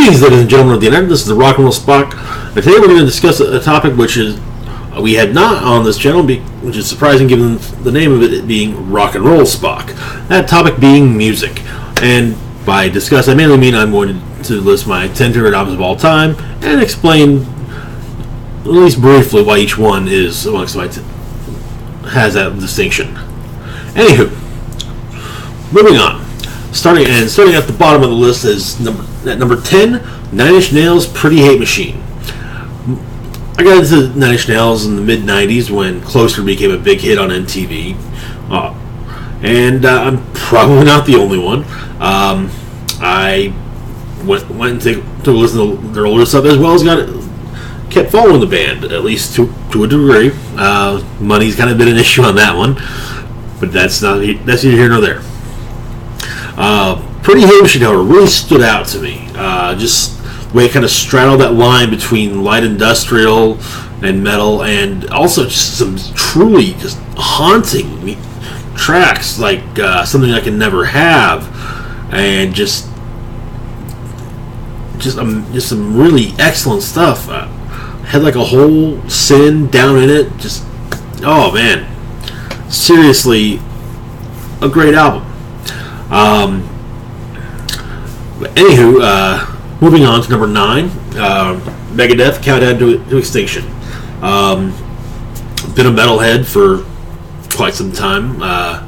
Greetings, ladies and gentlemen of the internet. This is the Rock and Roll Spock, and today we're going to discuss a topic which is we had not on this channel, which is surprising given the name of it being Rock and Roll Spock. That topic being music, and by discuss, I mainly mean I'm going to list my 10 favorite albums of all time and explain, at least briefly, why each one is amongst my has that distinction. Anywho, moving on. Starting at the bottom of the list is number 10, 9 Inch Nails' Pretty Hate Machine. I got into 9 Inch Nails in the mid-90s when Closer became a big hit on MTV. And I'm probably not the only one. I went and took a listen to their older stuff, as well as kept following the band, at least to a degree. Money's kind of been an issue on that one, but that's neither here nor there. Pretty Hate Machine, however, really stood out to me. Just the way it kind of straddled that line between light industrial and metal, and also just some truly just haunting tracks like Something I Can Never Have, and just some really excellent stuff. Had like a whole Sin down in it. Just, oh man, seriously, a great album. But anywho, moving on to number 9, Megadeth, Countdown to Extinction. Been a metalhead for quite some time. Got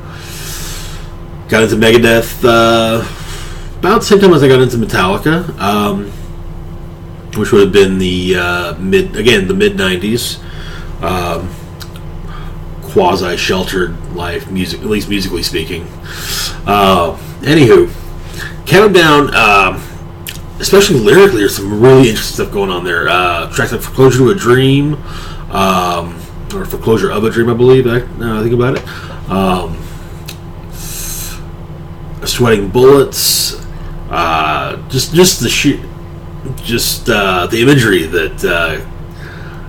into Megadeth about the same time as I got into Metallica, which would have been the mid-90s. Quasi-sheltered life, music, at least musically speaking. Anywho, Countdown, especially lyrically, there's some really interesting stuff going on there. Tracks like Foreclosure to a Dream, or Foreclosure of a Dream, I believe, now I think about it. Sweating Bullets, just the imagery that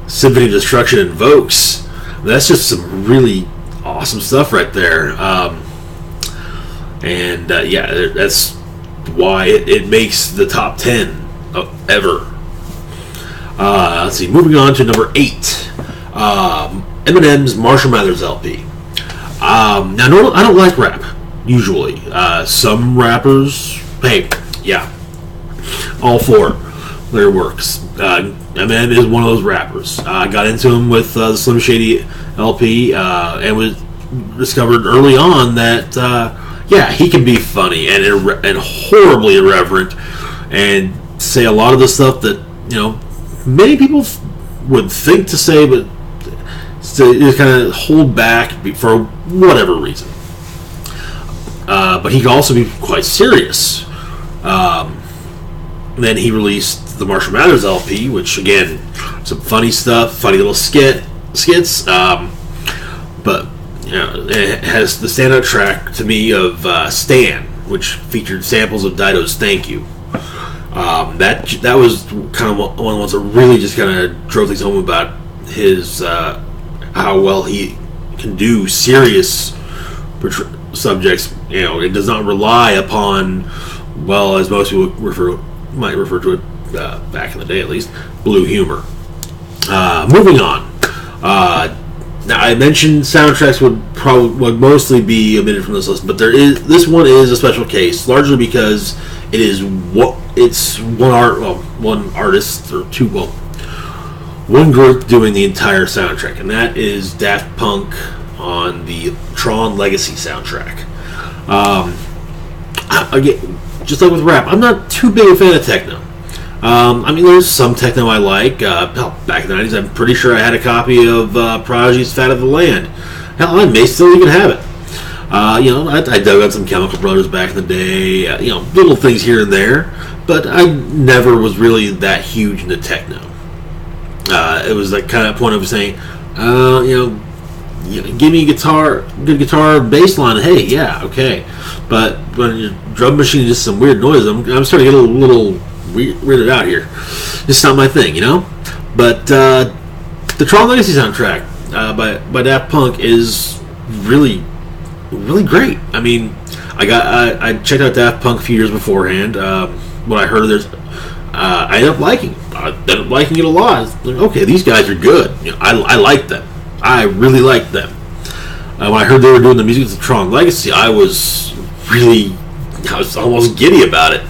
Symphony of Destruction invokes. That's just some really awesome stuff right there. That's why it makes the top 10 ever. Let's see, moving on to number 8, Eminem's Marshall Mathers LP. Now, I don't like rap, usually. Some rappers, hey, yeah, all for their works. Eminem is one of those rappers. I got into him with the Slim Shady LP, and was discovered early on that he can be funny and horribly irreverent, and say a lot of the stuff that many people would think to say, but just kind of hold back for whatever reason. But he can also be quite serious. Then he released the Marshall Mathers LP, which again, some funny stuff, funny little skits, but it has the standout track to me of Stan, which featured samples of Dido's Thank You. That was kind of one of the ones that really just kind of drove things home about his how well he can do serious subjects. It does not rely upon, well, as most people might refer to it back in the day, at least, blue humor. Moving on. Now, I mentioned soundtracks would mostly be omitted from this list, but this one is a special case, largely because it's one artist or two, one group doing the entire soundtrack, and that is Daft Punk on the Tron Legacy soundtrack. Again, just like with rap, I'm not too big a fan of techno. There's some techno I like. Back in the 90s, I'm pretty sure I had a copy of Prodigy's Fat of the Land. Hell, I may still even have it. I dug on some Chemical Brothers back in the day. Little things here and there, but I never was really that huge into techno. It was that kind of point of saying, give me good guitar, bass line. Hey, yeah, okay. But when your drum machine is just some weird noise, I'm starting to get a little weirded out here. It's not my thing, But the Tron Legacy soundtrack by Daft Punk is really, really great. I checked out Daft Punk a few years beforehand. What I heard, I ended up liking it a lot. Like, okay, these guys are good. I like them. I really like them. When I heard they were doing the music of the Tron Legacy, I was almost giddy about it.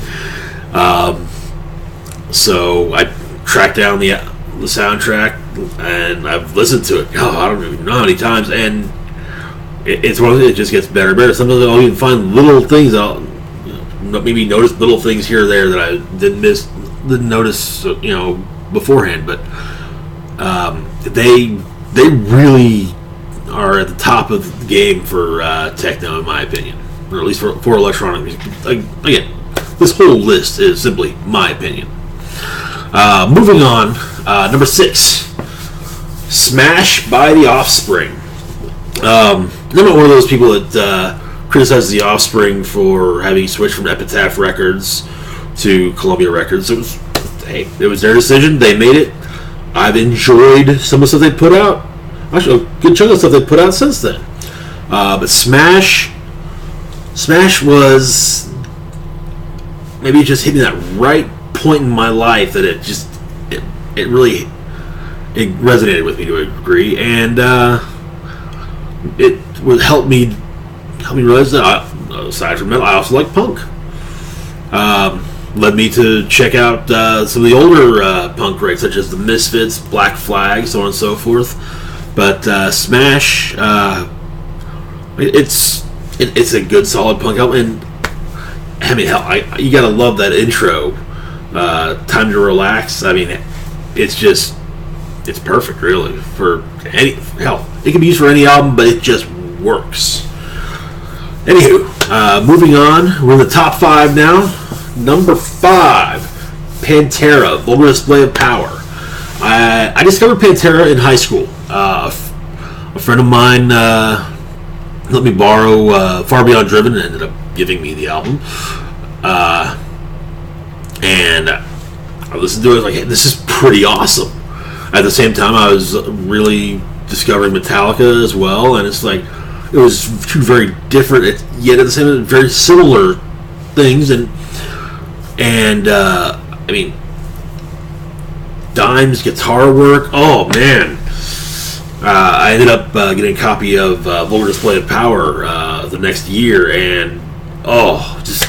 So I tracked down the soundtrack and I've listened to it. I don't even know how many times, and it's one of those, it just gets better and better. Sometimes I'll even find little things. I'll maybe notice little things here or there that I didn't notice, beforehand. But they really are at the top of the game for techno, in my opinion, or at least for electronic music. Again, this whole list is simply my opinion. Moving on, number 6, Smash by The Offspring. I'm not one of those people that criticizes The Offspring for having switched from Epitaph Records to Columbia Records. It was their decision. They made it. I've enjoyed some of the stuff they put out. Actually, a good chunk of stuff they put out since then. But Smash was maybe just hitting that right point in my life that it really resonated with me to a degree, and it would help me realize that aside from metal, I also like punk. Led me to check out some of the older punk greats, such as the Misfits, Black Flag, so on and so forth. But Smash, it's a good, solid punk album, and I mean, hell, you gotta love that intro. Time to Relax. I mean, it's perfect, really, for any. Hell, it can be used for any album, but it just works. Anywho, moving on, we're in the top 5 now. Number 5, Pantera, Vulgar Display of Power. I discovered Pantera in high school. A friend of mine let me borrow Far Beyond Driven and ended up giving me the album. And I listened to it, I was like, hey, this is pretty awesome. At the same time, I was really discovering Metallica as well, and it's like, it was two very different, yet at the same time, very similar things, and I mean, Dime's guitar work, oh man. I ended up getting a copy of Vulgar Display of Power the next year, and just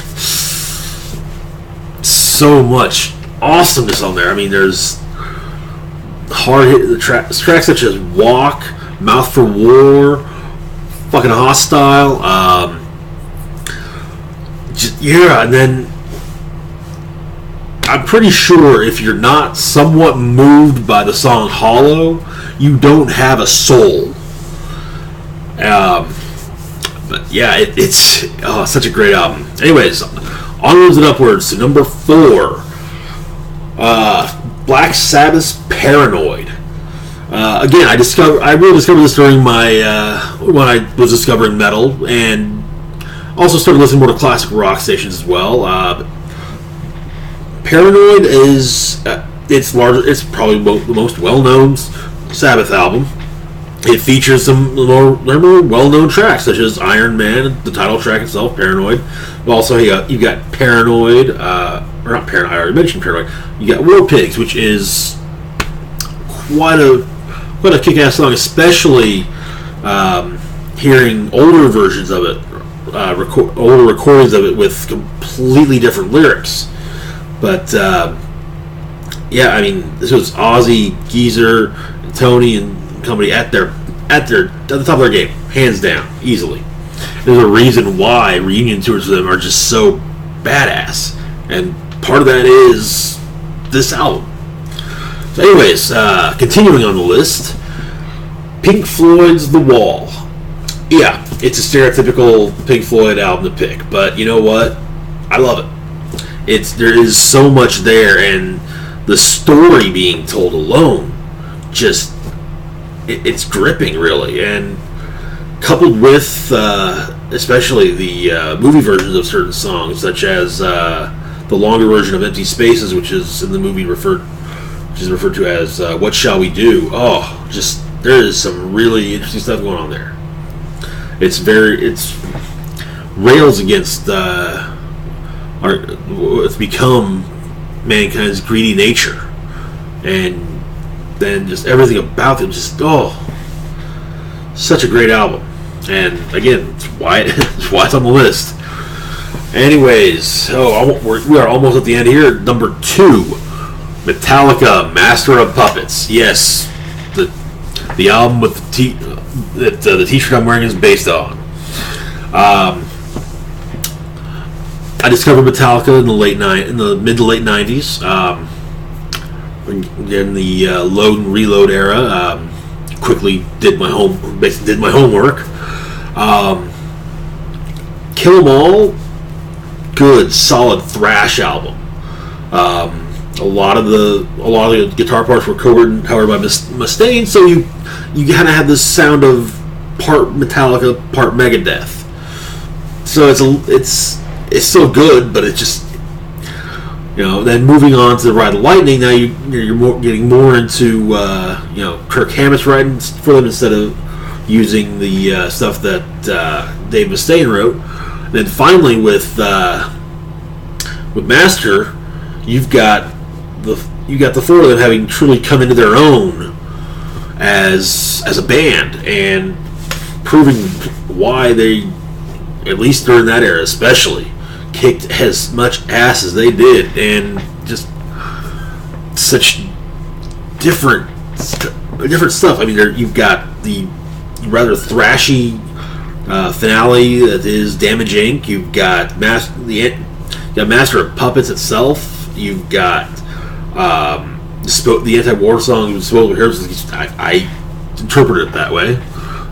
so much awesomeness on there. I mean, there's hard hit tracks such as Walk, Mouth for War, fucking Hostile, and then I'm pretty sure if you're not somewhat moved by the song Hollow, you don't have a soul. But yeah, it's such a great album. Anyways, onwards and upwards to number 4, Black Sabbath's Paranoid. Again, I really discovered this during my when I was discovering metal, and also started listening more to classic rock stations as well. Paranoid is it's probably the most well-known Sabbath album. It features some more well-known tracks, such as Iron Man, the title track itself, Paranoid. Also, you got Paranoid, or not Paranoid, I already mentioned Paranoid. You got War Pigs, which is quite a kick-ass song, especially hearing older versions of it, older recordings of it with completely different lyrics. But yeah, I mean, this was Ozzy, Geezer, and Tony and company at the top of their game, hands down, easily. There's a reason why reunion tours for them are just so badass, and part of that is this album. So anyways, continuing on the list, Pink Floyd's The Wall. Yeah, it's a stereotypical Pink Floyd album to pick, but you know what? I love it. There is so much there, and the story being told alone just it's gripping, really, and coupled with especially the movie versions of certain songs, such as the longer version of Empty Spaces, which is in the movie referred to as What Shall We Do. There is some really interesting stuff going on there. It's rails against it's become mankind's greedy nature, and then just everything about them. Just such a great album. And again, it's why it's on the list. Anyways, we are almost at the end here. Number 2, Metallica, Master of Puppets. Yes, the album with the T-shirt I'm wearing is based on. I discovered Metallica in the mid to late '90s. In the load and reload era. Quickly did my homework. Kill 'Em All, good, solid thrash album. A lot of the guitar parts were covered by Mustaine, so you kind of have this sound of part Metallica, part Megadeth. So it's still good, but it's just, then moving on to the Ride of Lightning, now you're getting more into Kirk Hammett's writing for them instead of using the stuff that Dave Mustaine wrote. And then finally with Master, you've got the four of them having truly come into their own as a band, and proving why they, at least during that era especially, kicked as much ass as they did, and just such different stuff. I mean, you've got the rather thrashy finale that is Damage Inc. You've got Master of Puppets itself. You've got the anti-war song Disposable Heroes. I interpret it that way.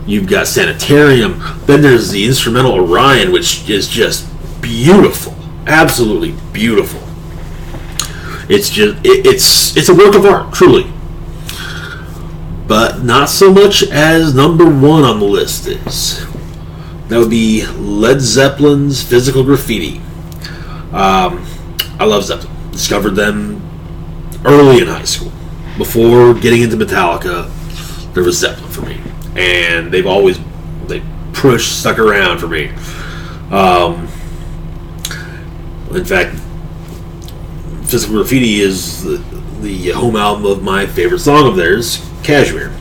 You've got Sanitarium. Then there's the instrumental Orion, which is just beautiful, absolutely beautiful. It's just it's a work of art, truly. But not so much as number 1 on the list is. That would be Led Zeppelin's Physical Graffiti. I love Zeppelin. Discovered them early in high school. Before getting into Metallica, there was Zeppelin for me, and they stuck around for me. In fact, Physical Graffiti is the home album of my favorite song of theirs, Cashmere.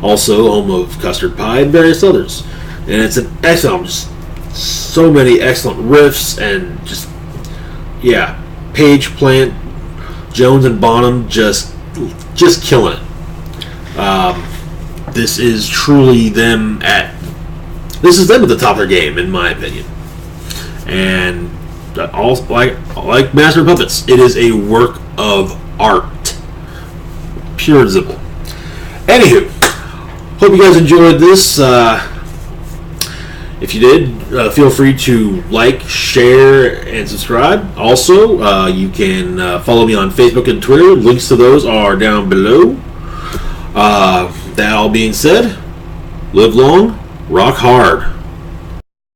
Also home of Custard Pie and various others. And it's an excellent album. Just so many excellent riffs, and Page, Plant, Jones, and Bonham just killing it. This is truly them at the top of their game, in my opinion. And also, like Master of Puppets, it is a work of art, pure and simple. Anywho, hope you guys enjoyed this. If you did, feel free to like, share, and subscribe. Also, you can follow me on Facebook and Twitter. Links to those are down below. That all being said, live long, rock hard.